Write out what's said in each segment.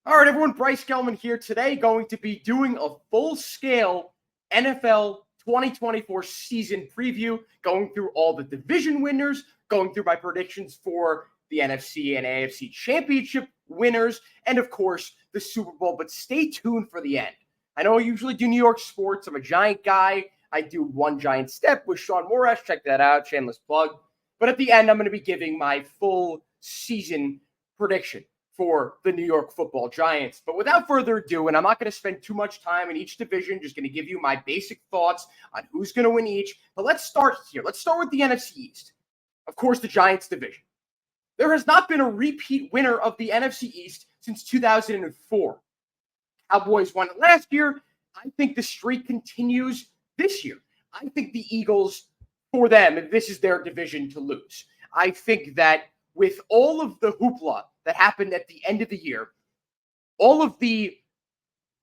All right, everyone, Bryce Gelman here today, going to be doing a full-scale NFL 2024 season preview, going through all the division winners, going through my predictions for the NFC and AFC championship winners, and of course, the Super Bowl. But stay tuned for the end. I know I usually do New York sports. I'm a Giant guy. I do One Giant Step with Sean Morash. Check that out, shameless plug. But at the end, I'm going to be giving my full season prediction for the New York Football Giants. But without further ado, and I'm not going to spend too much time in each division, just going to give you my basic thoughts on who's going to win each. But let's start here. Let's start with the NFC East. Of course, the Giants division. There has not been a repeat winner of the NFC East since 2004. Cowboys won it last year. I think the streak continues this year. I think the Eagles, for them, this is their division to lose. I think that with all of the hoopla that happened at the end of the year, all of the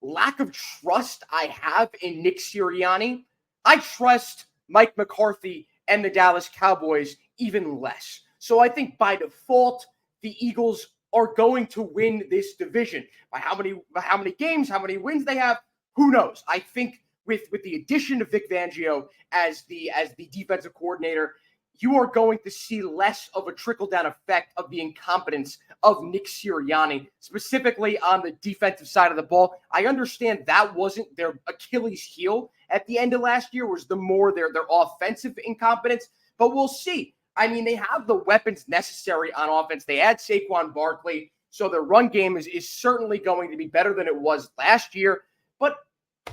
lack of trust I have in Nick Sirianni, I trust Mike McCarthy and the Dallas Cowboys even less. So I think by default, the Eagles are going to win this division. By how many games, how many wins they have, who knows? I think with the addition of Vic Fangio as the defensive coordinator, you are going to see less of a trickle-down effect of the incompetence of Nick Sirianni, specifically on the defensive side of the ball. I understand that wasn't their Achilles heel at the end of last year, was their offensive incompetence, but we'll see. I mean, they have the weapons necessary on offense. They add Saquon Barkley, so their run game is certainly going to be better than it was last year, but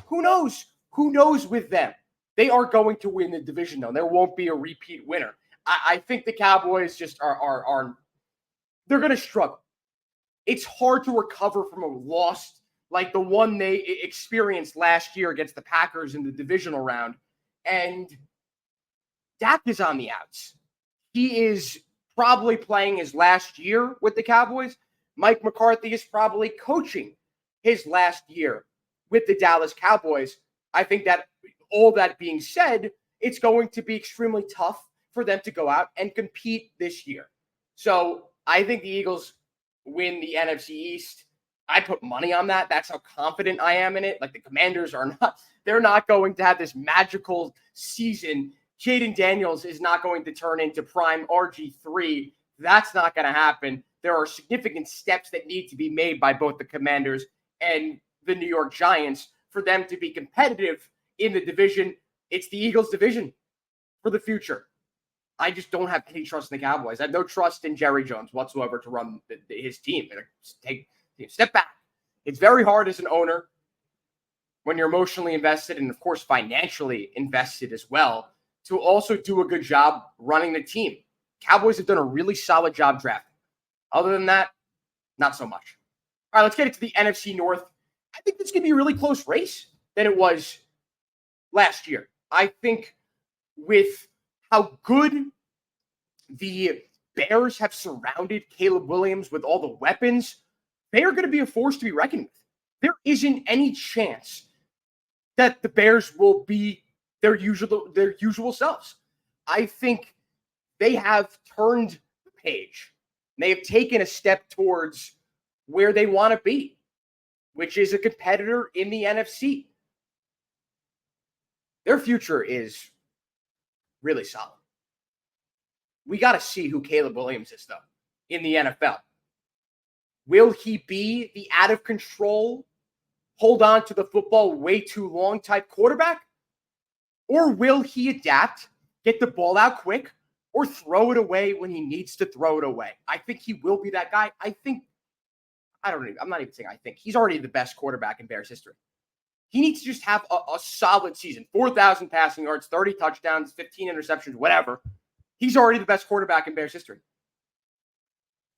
who knows? Who knows with them? They are going to win the division, though. There won't be a repeat winner. I think the Cowboys just are they're going to struggle. It's hard to recover from a loss like the one they experienced last year against the Packers in the divisional round. And Dak is on the outs. He is probably playing his last year with the Cowboys. Mike McCarthy is probably coaching his last year with the Dallas Cowboys. I think that all that being said, it's going to be extremely tough for them to go out and compete this year. So I think the Eagles win the NFC East. I put money on that. That's how confident I am in it. Like, the Commanders they're not going to have this magical season. Jaden Daniels is not going to turn into prime RG3. That's not going to happen. There are significant steps that need to be made by both the Commanders and the New York Giants for them to be competitive in the division. It's the Eagles' division for the future. I just don't have any trust in the Cowboys. I have no trust in Jerry Jones whatsoever to run his team. Step back. It's very hard as an owner when you're emotionally invested and, of course, financially invested as well to also do a good job running the team. Cowboys have done a really solid job drafting. Other than that, not so much. All right, let's get into the NFC North. I think this could be a really close race than it was last year. I think with how good the Bears have surrounded Caleb Williams with all the weapons, they are going to be a force to be reckoned with. There isn't any chance that the Bears will be their usual selves. I think they have turned the page. They have taken a step towards where they want to be, which is a competitor in the NFC. Their future is really solid. We got to see who Caleb Williams is, though, in the NFL. Will he be the out-of-control, hold on to the football way too long type quarterback? Or will he adapt, get the ball out quick, or throw it away when he needs to throw it away? I think he will be that guy. I'm not even saying I think. He's already the best quarterback in Bears history. He needs to just have a solid season. 4,000 passing yards, 30 touchdowns, 15 interceptions, whatever. He's already the best quarterback in Bears history.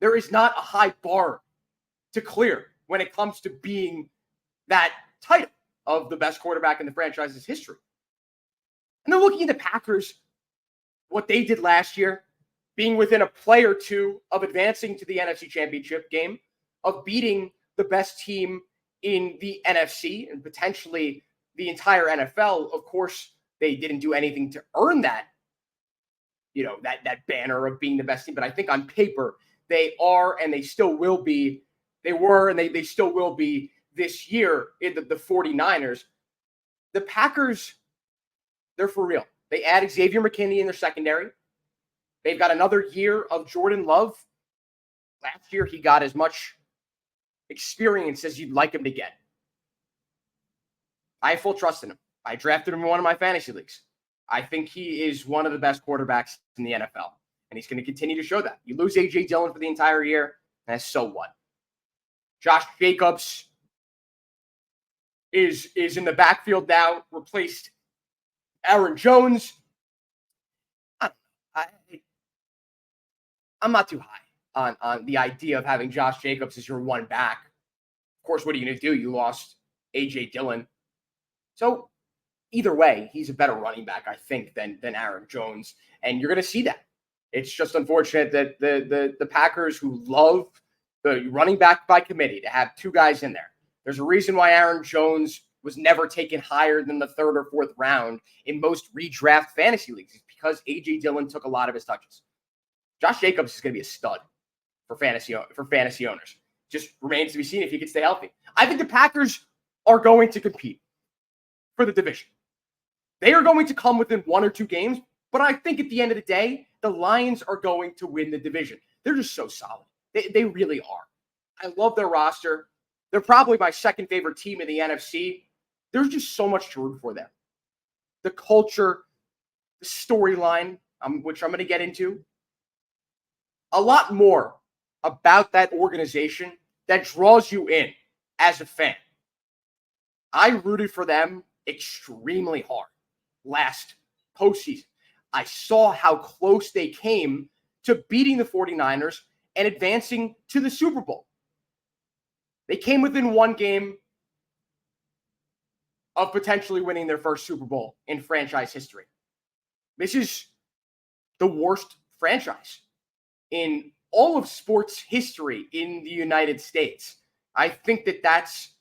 There is not a high bar to clear when it comes to being that title of the best quarterback in the franchise's history. And then looking at the Packers, what they did last year, being within a play or two of advancing to the NFC Championship game, of beating the best team in the NFC and potentially the entire NFL. Of course, they didn't do anything to earn that, that banner of being the best team. But I think on paper, they are and they still will be They were, and they still will be this year in the 49ers. The Packers, they're for real. They add Xavier McKinney in their secondary. They've got another year of Jordan Love. Last year, he got as much experience as you'd like him to get. I have full trust in him. I drafted him in one of my fantasy leagues. I think he is one of the best quarterbacks in the NFL, and he's going to continue to show that. You lose A.J. Dillon for the entire year, and so what? Josh Jacobs is in the backfield now, replaced Aaron Jones. I'm not too high on the idea of having Josh Jacobs as your one back. Of course, what are you going to do? You lost A.J. Dillon. So either way, he's a better running back, I think, than Aaron Jones. And you're going to see that. It's just unfortunate that the Packers, who love the running back by committee, to have two guys in there. There's a reason why Aaron Jones was never taken higher than the third or fourth round in most redraft fantasy leagues. It's because A.J. Dillon took a lot of his touches. Josh Jacobs is going to be a stud for fantasy owners. Just remains to be seen if he can stay healthy. I think the Packers are going to compete for the division. They are going to come within one or two games, but I think at the end of the day, the Lions are going to win the division. They're just so solid. They really are. I love their roster. They're probably my second favorite team in the NFC. There's just so much to root for them. The culture, the storyline, which I'm going to get into. A lot more about that organization that draws you in as a fan. I rooted for them extremely hard last postseason. I saw how close they came to beating the 49ers and advancing to the Super Bowl. They came within one game of potentially winning their first Super Bowl in franchise history. This is the worst franchise in all of sports history in the United States. I think that that's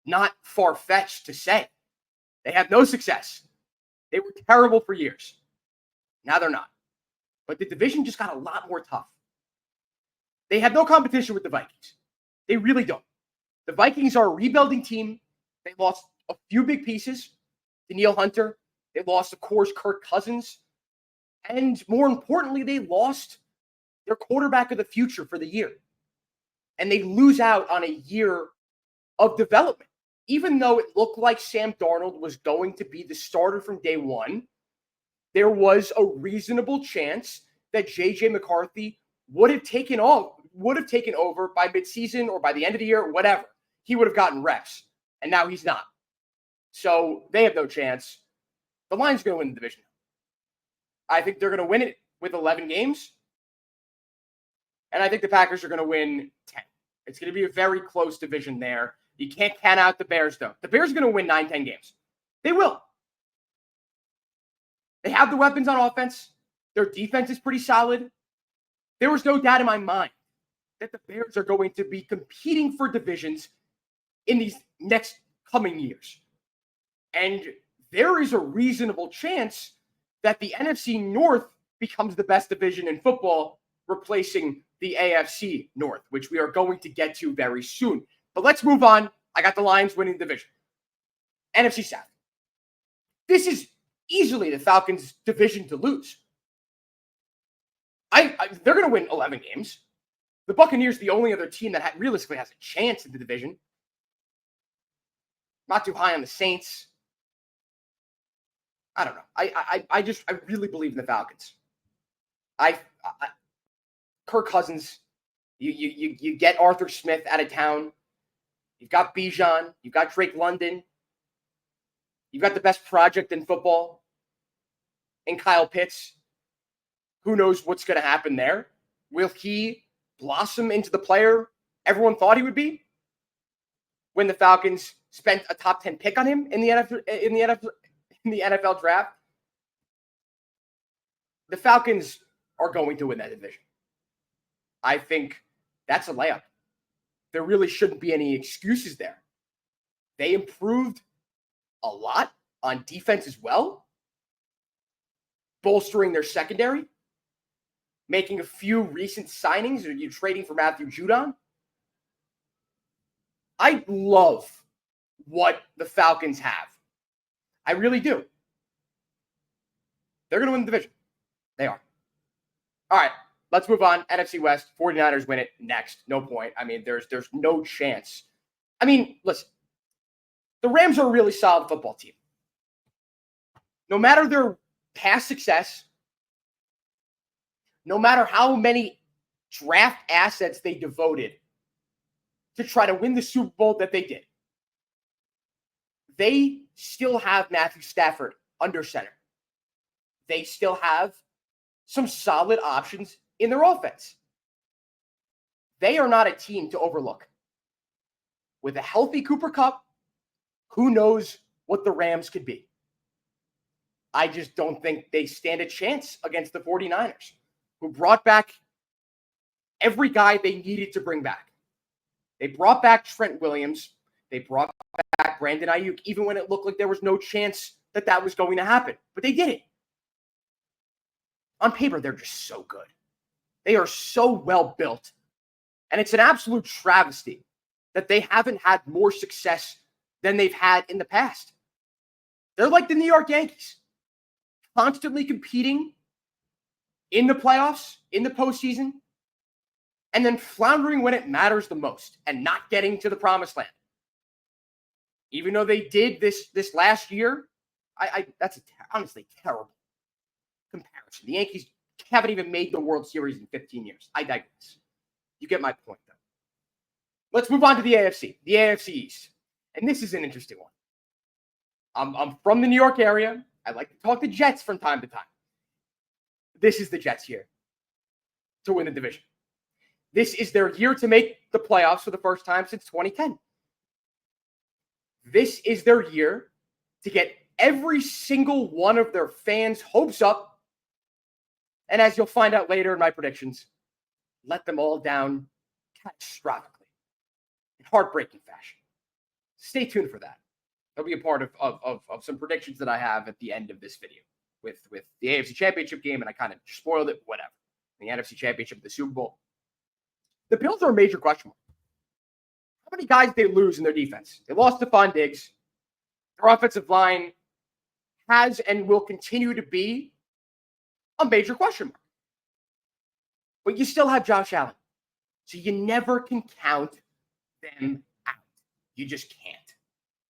not far-fetched to say. They had no success. They were terrible for years. Now they're not. But the division just got a lot more tough. They have no competition with the Vikings. They really don't. The Vikings are a rebuilding team. They lost a few big pieces. Danielle Hunter. They lost, of course, Kirk Cousins. And more importantly, they lost their quarterback of the future for the year. And they lose out on a year of development. Even though it looked like Sam Darnold was going to be the starter from day one, there was a reasonable chance that J.J. McCarthy would have taken over by midseason or by the end of the year, whatever. He would have gotten reps, and now he's not. So they have no chance. The Lions are going to win the division. I think they're going to win it with 11 games, and I think the Packers are going to win 10. It's going to be a very close division there. You can't count out the Bears, though. The Bears are going to win 9-10 games. They will. They have the weapons on offense. Their defense is pretty solid. There was no doubt in my mind that the Bears are going to be competing for divisions in these next coming years. And there is a reasonable chance that the NFC North becomes the best division in football, replacing the AFC North, which we are going to get to very soon. But let's move on. I got the Lions winning the division. NFC South. This is easily the Falcons' division to lose. They're going to win 11 games. The Buccaneers, the only other team that realistically has a chance in the division. Not too high on the Saints. I don't know. I really believe in the Falcons. Kirk Cousins. You get Arthur Smith out of town. You've got Bijan. You've got Drake London. You've got the best project in football in Kyle Pitts. Who knows what's going to happen there? Will he blossom into the player everyone thought he would be when the Falcons spent a top 10 pick on him in the NFL draft? The Falcons are going to win that division. I think that's a layup. There really shouldn't be any excuses there. They improved a lot on defense as well, bolstering their secondary, making a few recent signings. Are you trading for Matthew Judon? I love what the Falcons have. I really do. They're going to win the division. They are. All right, let's move on. NFC West, 49ers win it next. No point. I mean, there's no chance. I mean, listen, the Rams are a really solid football team. No matter their past success, no matter how many draft assets they devoted to try to win the Super Bowl that they did, they still have Matthew Stafford under center. They still have some solid options in their offense. They are not a team to overlook. With a healthy Cooper Kupp, who knows what the Rams could be? I just don't think they stand a chance against the 49ers, who brought back every guy they needed to bring back. They brought back Trent Williams. They brought back Brandon Ayuk, even when it looked like there was no chance that that was going to happen. But they did it. On paper, they're just so good. They are so well built. And it's an absolute travesty that they haven't had more success than they've had in the past. They're like the New York Yankees, constantly competing in the playoffs, in the postseason, and then floundering when it matters the most and not getting to the promised land. Even though they did this last year, that's honestly terrible comparison. The Yankees haven't even made the World Series in 15 years. I digress. You get my point, though. Let's move on to the AFC East. And this is an interesting one. I'm from the New York area. I like to talk to Jets from time to time. This is the Jets' year to win the division. This is their year to make the playoffs for the first time since 2010. This is their year to get every single one of their fans' hopes up. And as you'll find out later in my predictions, let them all down catastrophically in heartbreaking fashion. Stay tuned for that. That'll be a part of some predictions that I have at the end of this video with the AFC Championship game, and I kind of spoiled it, whatever. The NFC Championship, the Super Bowl. The Bills are a major question mark. How many guys they lose in their defense? They lost Stephon Diggs. Their offensive line has and will continue to be a major question mark. But you still have Josh Allen. So you never can count them out. You just can't.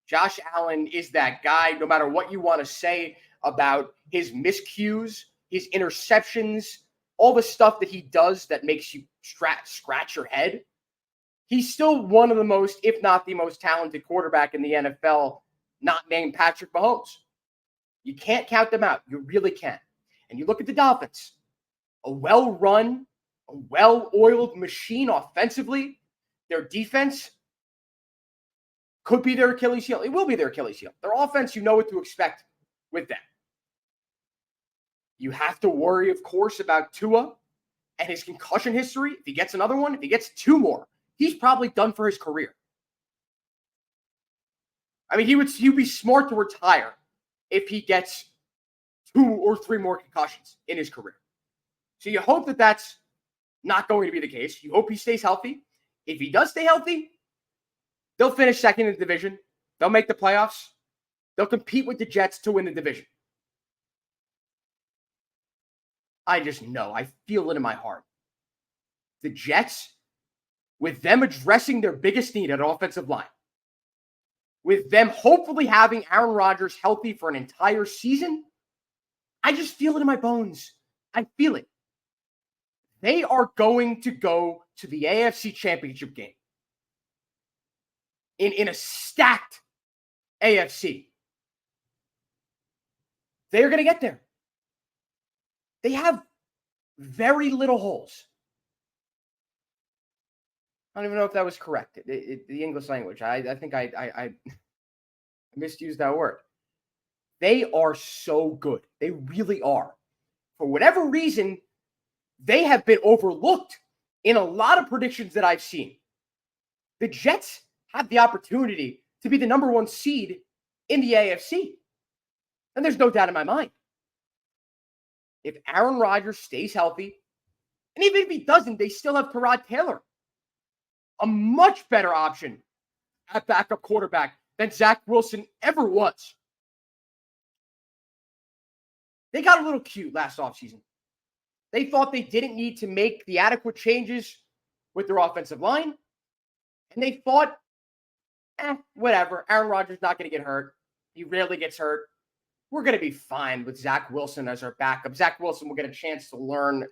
Josh Allen is that guy, no matter what you want to say about his miscues, his interceptions, all the stuff that he does that makes you scratch your head. He's still one of the most, if not the most talented quarterback in the NFL, not named Patrick Mahomes. You can't count them out. You really can't. And you look at the Dolphins, a well-run, a well-oiled machine offensively. Their defense could be their Achilles heel. It will be their Achilles heel. Their offense, you know what to expect with them. You have to worry, of course, about Tua and his concussion history. If he gets another one, if he gets two more, he's probably done for his career. I mean, he'd be smart to retire if he gets 2 or 3 more concussions in his career. So you hope that that's not going to be the case. You hope he stays healthy. If he does stay healthy, they'll finish second in the division. They'll make the playoffs. They'll compete with the Jets to win the division. I just know. I feel it in my heart. The Jets, with them addressing their biggest need at offensive line, with them hopefully having Aaron Rodgers healthy for an entire season, I just feel it in my bones. I feel it. They are going to go to the AFC Championship game in a stacked AFC. They're going to get there. They have very little holes. I don't even know if that was correct. The English language. I think I misused that word. They are so good. They really are. For whatever reason, they have been overlooked in a lot of predictions that I've seen. The Jets have the opportunity to be the number 1 seed in the AFC. And there's no doubt in my mind. If Aaron Rodgers stays healthy, and even if he doesn't, they still have Tyrod Taylor, a much better option at backup quarterback than Zach Wilson ever was. They got a little cute last offseason. They thought they didn't need to make the adequate changes with their offensive line. And they thought, whatever. Aaron Rodgers not going to get hurt. He rarely gets hurt. We're going to be fine with Zach Wilson as our backup. Zach Wilson will get a chance to learn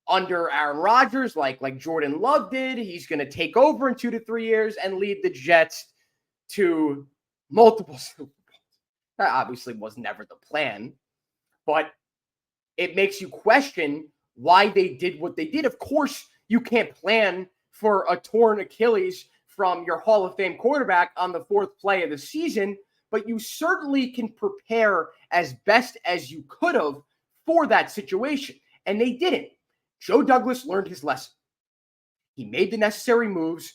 under Aaron Rodgers like Jordan Love did. He's going to take over in 2 to 3 years and lead the Jets to multiple Super Bowls. That obviously was never the plan, but it makes you question why they did what they did. Of course, you can't plan for a torn Achilles from your Hall of Fame quarterback on the 4th play of the season, but you certainly can prepare as best as you could have for that situation, and they didn't. Joe Douglas learned his lesson. He made the necessary moves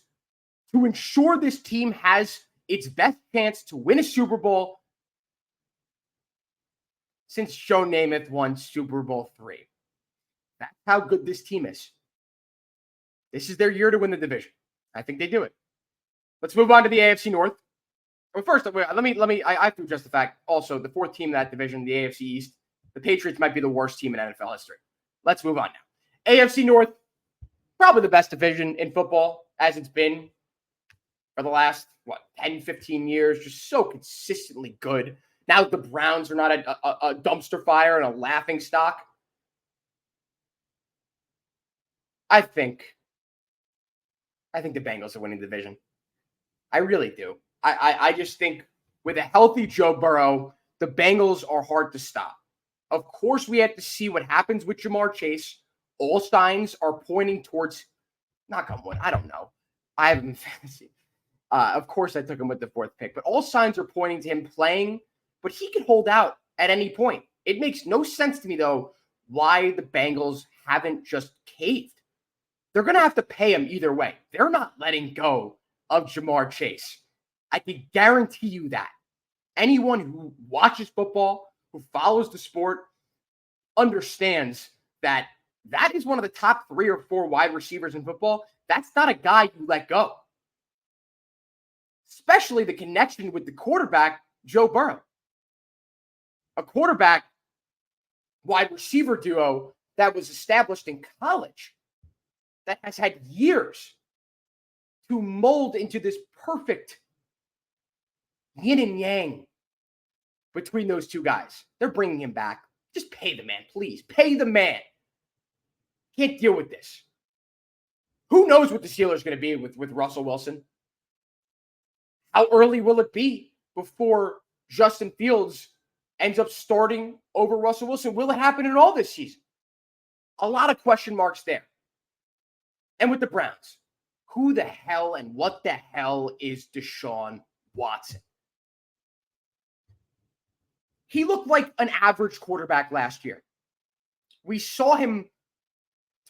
to ensure this team has its best chance to win a Super Bowl since Joe Namath won Super Bowl III. That's how good this team is. This is their year to win the division. I think they do it. Let's move on to the AFC North. Well, first, I have to address the fact also the 4th team in that division, the AFC East, the Patriots might be the worst team in NFL history. Let's move on now. AFC North, probably the best division in football as it's been for the last, 10, 15 years, just so consistently good. Now the Browns are not a dumpster fire and a laughing stock. I think the Bengals are winning the division. I really do. I just think with a healthy Joe Burrow, the Bengals are hard to stop. Of course, we have to see what happens with Jamar Chase. All signs are pointing towards, knock on wood, I don't know. I have him in fantasy. Of course, I took him with the 4th pick, but all signs are pointing to him playing, but he could hold out at any point. It makes no sense to me, though, why the Bengals haven't just caved. They're going to have to pay him either way. They're not letting go of Jamar Chase. I can guarantee you that. Anyone who watches football, who follows the sport, understands that that is one of the top 3 or 4 wide receivers in football. That's not a guy you let go. Especially the connection with the quarterback, Joe Burrow. A quarterback wide receiver duo that was established in college that has had years to mold into this perfect yin and yang between those two guys. They're bringing him back. Just pay the man, please. Pay the man. Can't deal with this. Who knows what the Steelers are going to be with Russell Wilson? How early will it be before Justin Fields ends up starting over Russell Wilson? Will it happen at all this season? A lot of question marks there. And with the Browns, who the hell and what the hell is Deshaun Watson? He looked like an average quarterback last year. We saw him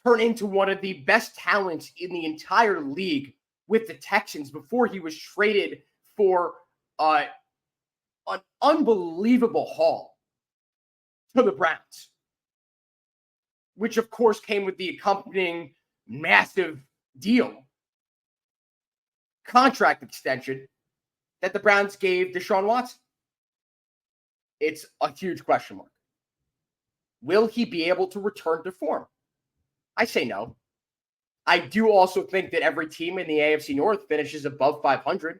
turn into one of the best talents in the entire league with the Texans before he was traded for an unbelievable haul to the Browns, which of course came with the accompanying massive deal, contract extension that the Browns gave Deshaun Watson. It's a huge question mark. Will he be able to return to form? I say no. I do also think that every team in the AFC North finishes above 500.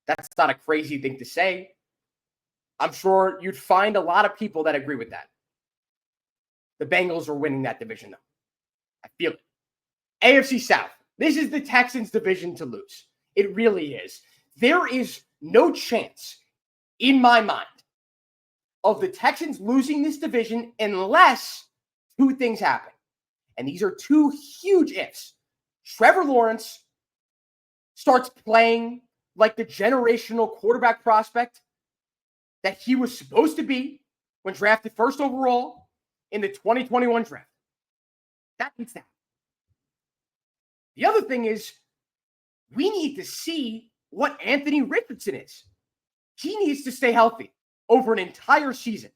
That's not a crazy thing to say. I'm sure you'd find a lot of people that agree with that. The Bengals are winning that division, though. I feel it. AFC South. This is the Texans' division to lose. It really is. There is no chance, in my mind, of the Texans losing this division unless 2 things happen. And these are 2 huge ifs. Trevor Lawrence starts playing like the generational quarterback prospect that he was supposed to be when drafted first overall in the 2021 draft. That needs to happen. The other thing is we need to see what Anthony Richardson is. He needs to stay healthy over an entire season.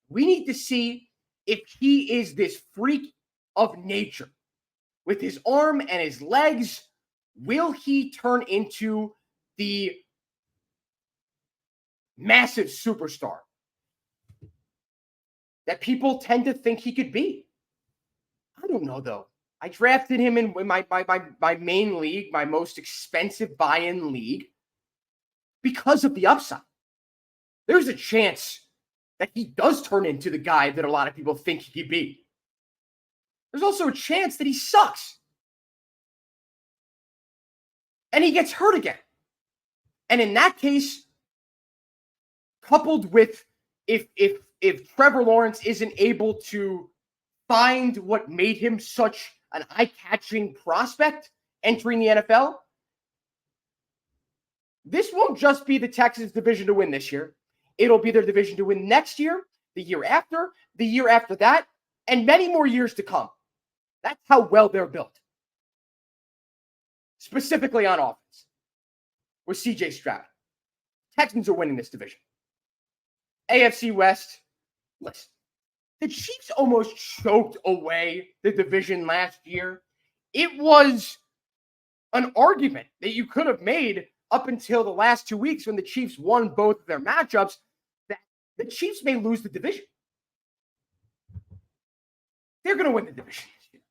We need to see if he is this freak of nature with his arm and his legs, Will he turn into the massive superstar that people tend to think he could be? I don't know, though. I drafted him in my main league, my most expensive buy-in league, because of the upside. There's a chance that he does turn into the guy that a lot of people think he could be. There's also a chance that he sucks. And he gets hurt again. And in that case, coupled with if Trevor Lawrence isn't able to find what made him such an eye-catching prospect entering the NFL, this won't just be the Texans' division to win this year. It'll be their division to win next year, the year after that, and many more years to come. That's how well they're built. Specifically on offense with CJ Stroud. Texans are winning this division. AFC West, listen, the Chiefs almost choked away the division last year. It was an argument that you could have made up until the last 2 weeks when the Chiefs won both of their matchups that the Chiefs may lose the division. They're going to win the division this year.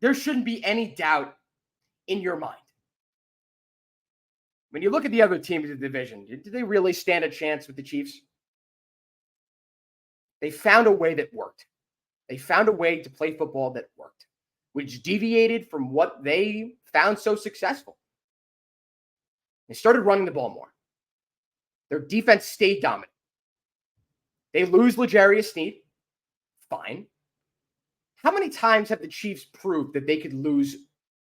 There shouldn't be any doubt in your mind. When you look at the other teams in the division, did they really stand a chance with the Chiefs? They found a way that worked. They found a way to play football that worked, which deviated from what they found so successful. They started running the ball more. Their defense stayed dominant. They lose L'Jarius Sneed. Fine. How many times have the Chiefs proved that they could lose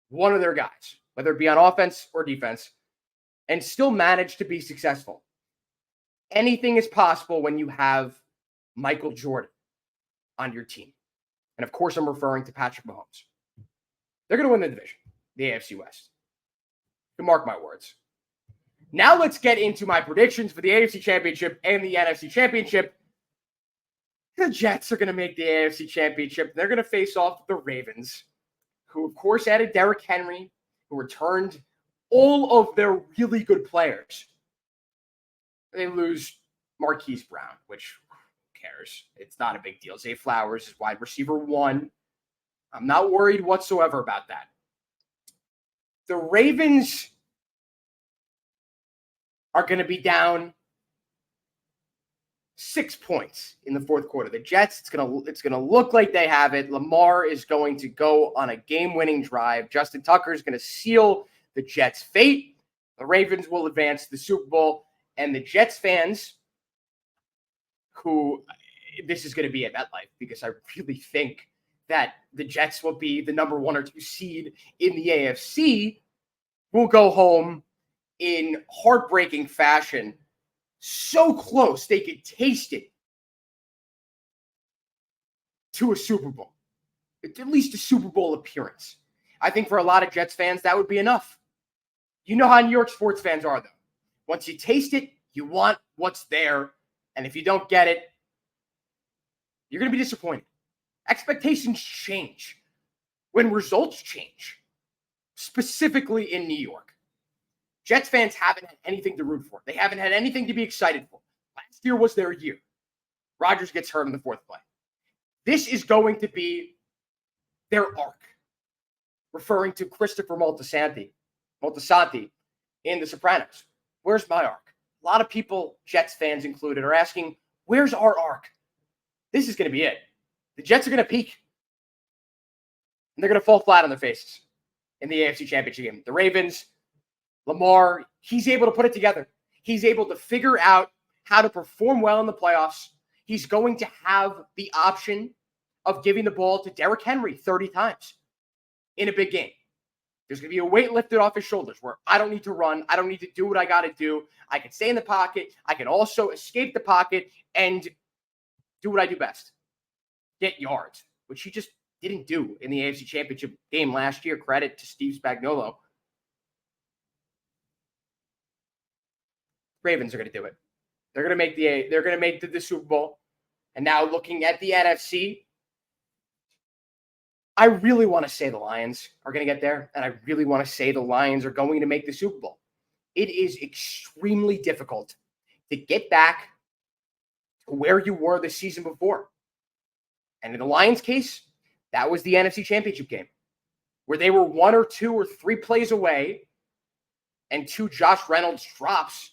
one of their guys, whether it be on offense or defense, and still manage to be successful? Anything is possible when you have Michael Jordan on your team. And of course, I'm referring to Patrick Mahomes. They're going to win the division, the AFC West. You can mark my words. Now let's get into my predictions for the AFC Championship and the NFC Championship. The Jets are going to make the AFC Championship. They're going to face off the Ravens, who of course added Derrick Henry, who returned all of their really good players. They lose Marquise Brown, which who cares? It's not a big deal. Zay Flowers is wide receiver 1. I'm not worried whatsoever about that. The Ravens are going to be down 6 points in the fourth quarter. The Jets, it's going to look like they have it. Lamar is going to go on a game-winning drive. Justin Tucker is going to seal the Jets' fate. The Ravens will advance to the Super Bowl. And the Jets fans, who this is going to be at MetLife, because I really think that the Jets will be the number 1 or 2 seed in the AFC, will go home in heartbreaking fashion. So close they could taste it to a Super Bowl, at least a Super Bowl appearance. I think for a lot of Jets fans, that would be enough. You know how New York sports fans are, though. Once you taste it, you want what's there. And if you don't get it, you're going to be disappointed. Expectations change when results change, specifically in New York. Jets fans haven't had anything to root for. They haven't had anything to be excited for. Last year was their year. Rodgers gets hurt in the fourth play. This is going to be their arc, referring to Christopher Moltisanti in The Sopranos. Where's my arc? A lot of people, Jets fans included, are asking, where's our arc? This is going to be it. The Jets are going to peak. And they're going to fall flat on their faces in the AFC Championship game. The Ravens, Lamar, he's able to put it together. He's able to figure out how to perform well in the playoffs. He's going to have the option of giving the ball to Derrick Henry 30 times in a big game. There's going to be a weight lifted off his shoulders where I don't need to run. I don't need to do what I got to do. I can stay in the pocket. I can also escape the pocket and do what I do best. Get yards, which he just didn't do in the AFC Championship game last year. Credit to Steve Spagnuolo. Ravens are going to do it. They're going to make the Super Bowl. And now looking at the NFC, I really want to say the Lions are going to get there, and I really want to say the Lions are going to make the Super Bowl. It is extremely difficult to get back to where you were the season before. And in the Lions' case, that was the NFC Championship game, where they were 1 or 2 or 3 plays away and 2 Josh Reynolds drops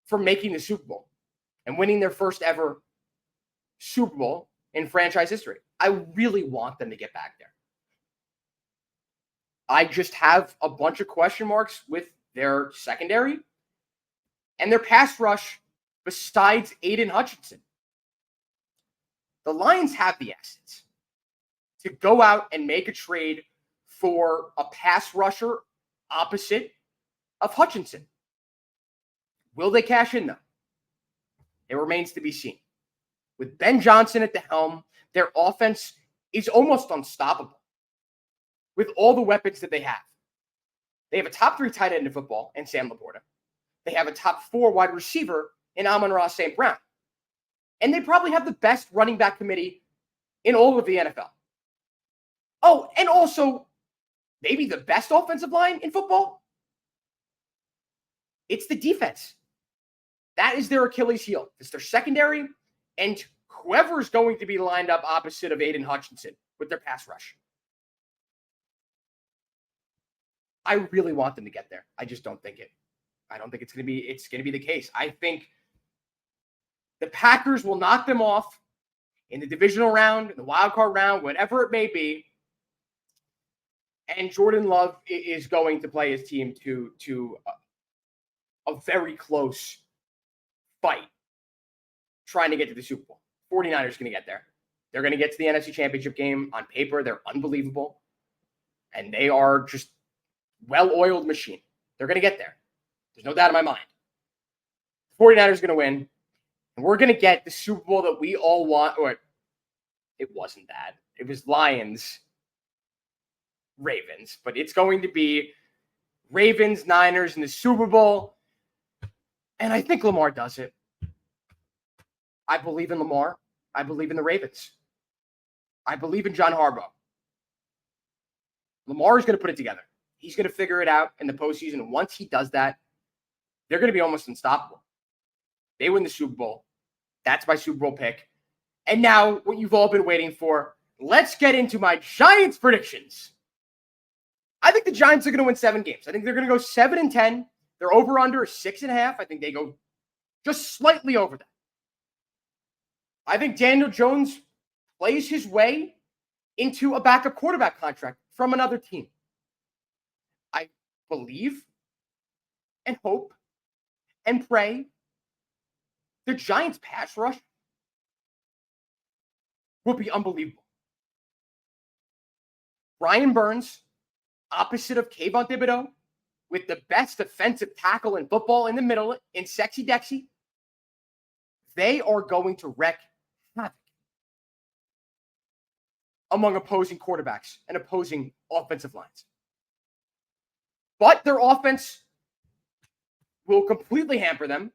from making the Super Bowl and winning their first ever Super Bowl in franchise history. I really want them to get back there. I just have a bunch of question marks with their secondary and their pass rush besides Aiden Hutchinson. The Lions have the assets to go out and make a trade for a pass rusher opposite of Hutchinson. Will they cash in, though? It remains to be seen. With Ben Johnson at the helm, their offense is almost unstoppable with all the weapons that they have. They have a top 3 tight end in football in Sam Laporta. They have a top 4 wide receiver in Amon-Ra St. Brown. And they probably have the best running back committee in all of the NFL. Oh, and also maybe the best offensive line in football. It's the defense. That is their Achilles heel. It's their secondary and whoever is going to be lined up opposite of Aiden Hutchinson with their pass rush. I really want them to get there. I just don't think it. I don't think it's going to be the case. I think the Packers will knock them off in the divisional round, in the wild card round, whatever it may be. And Jordan Love is going to play his team to a very close fight trying to get to the Super Bowl. 49ers are going to get there. They're going to get to the NFC Championship game. On paper, they're unbelievable. And they are just well-oiled machine. They're going to get there. There's no doubt in my mind. The 49ers are going to win. And we're going to get the Super Bowl that we all want. Or it wasn't that. It was Lions, Ravens. But it's going to be Ravens, Niners in the Super Bowl. And I think Lamar does it. I believe in Lamar. I believe in the Ravens. I believe in John Harbaugh. Lamar is going to put it together. He's going to figure it out in the postseason. And once he does that, they're going to be almost unstoppable. They win the Super Bowl. That's my Super Bowl pick. And now, what you've all been waiting for, let's get into my Giants predictions. I think the Giants are going to win 7 games. I think they're going to go 7-10. Their over-under is 6.5. I think they go just slightly over that. I think Daniel Jones plays his way into a backup quarterback contract from another team. I believe and hope and pray the Giants' pass rush will be unbelievable. Brian Burns, opposite of Kayvon Thibodeau, with the best defensive tackle in football in the middle, in Sexy Dexy, they are going to wreak havoc among opposing quarterbacks and opposing offensive lines. But their offense will completely hamper them,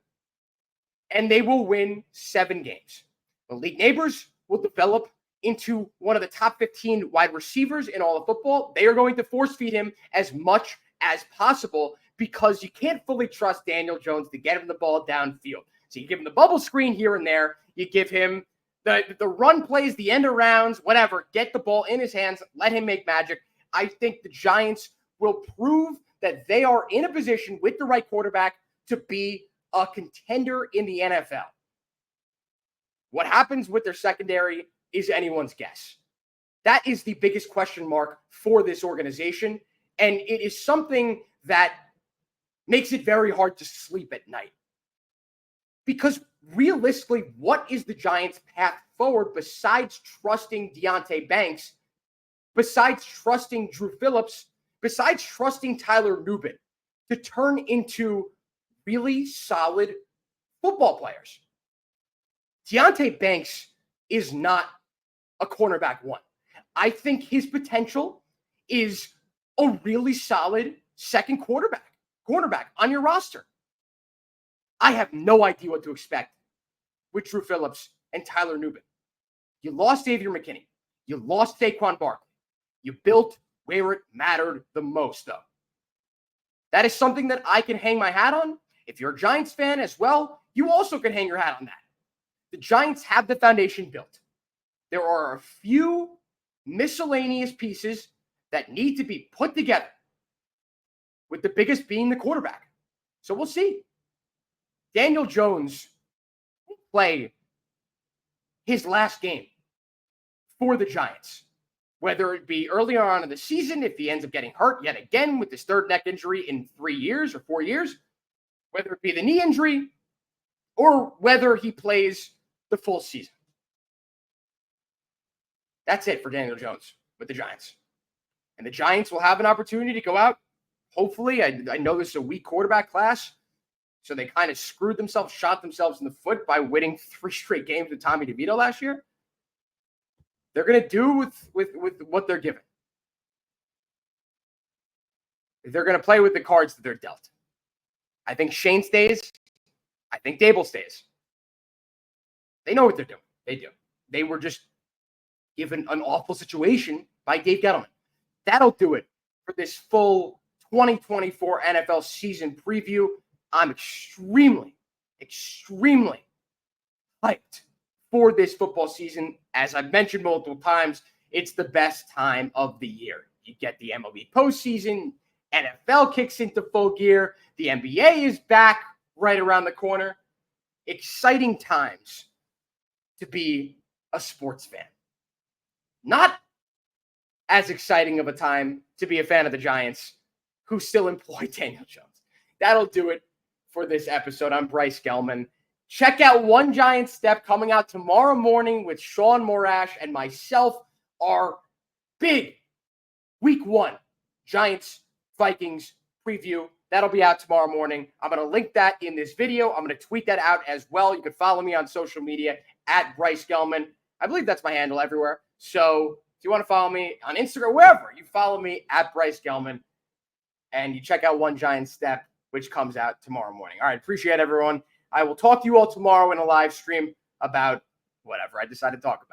and they will win 7 games. The league neighbors will develop into one of the top 15 wide receivers in all of football. They are going to force feed him as much as possible because you can't fully trust Daniel Jones to get him the ball downfield. So you give him the bubble screen here and there. You give him the run plays, the end arounds, whatever. Get the ball in his hands. Let him make magic. I think the Giants will prove that they are in a position with the right quarterback to be a contender in the NFL. What happens with their secondary is anyone's guess. That is the biggest question mark for this organization. And it is something that makes it very hard to sleep at night. Because realistically, what is the Giants' path forward besides trusting Deonte Banks, besides trusting Drew Phillips, besides trusting Tyler Nubin to turn into really solid football players? Deonte Banks is not a cornerback 1. I think his potential is a really solid second cornerback on your roster. I have no idea what to expect with Drew Phillips and Tyler Nubin. You lost Xavier McKinney. You lost Saquon Barkley. You built where it mattered the most, though. That is something that I can hang my hat on. If you're a Giants fan as well, you also can hang your hat on that. The Giants have the foundation built. There are a few miscellaneous pieces that need to be put together, with the biggest being the quarterback. So we'll see. Daniel Jones will play his last game for the Giants, whether it be earlier on in the season, if he ends up getting hurt yet again with his third neck injury in 3 years or 4 years, whether it be the knee injury, or whether he plays the full season. That's it for Daniel Jones with the Giants. And the Giants will have an opportunity to go out. Hopefully, I know this is a weak quarterback class, so they kind of screwed themselves, shot themselves in the foot by winning 3 straight games with Tommy DeVito last year. They're going to do with what they're given. They're going to play with the cards that they're dealt. I think Shane stays. I think Dable stays. They know what they're doing. They do. They were just given an awful situation by Dave Gettleman. That'll do it for this full 2024 NFL season preview. I'm extremely hyped for this football season. As I've mentioned multiple times, it's the best time of the year. You get the MLB postseason, NFL kicks into full gear, the NBA is back right around the corner. Exciting times to be a sports fan. Not as exciting of a time to be a fan of the Giants, who still employ Daniel Jones. That'll do it for this episode. I'm Bryce Gelman. Check out One Giant Step coming out tomorrow morning with Sean Morash and myself. Our big Week 1 Giants-Vikings preview. That'll be out tomorrow morning. I'm going to link that in this video. I'm going to tweet that out as well. You can follow me on social media at Bryce Gelman. I believe that's my handle everywhere. So if you want to follow me on Instagram, wherever, you follow me at Bryce Gelman. And you check out One Giant Step, which comes out tomorrow morning. All right, appreciate everyone. I will talk to you all tomorrow in a live stream about whatever I decide to talk about.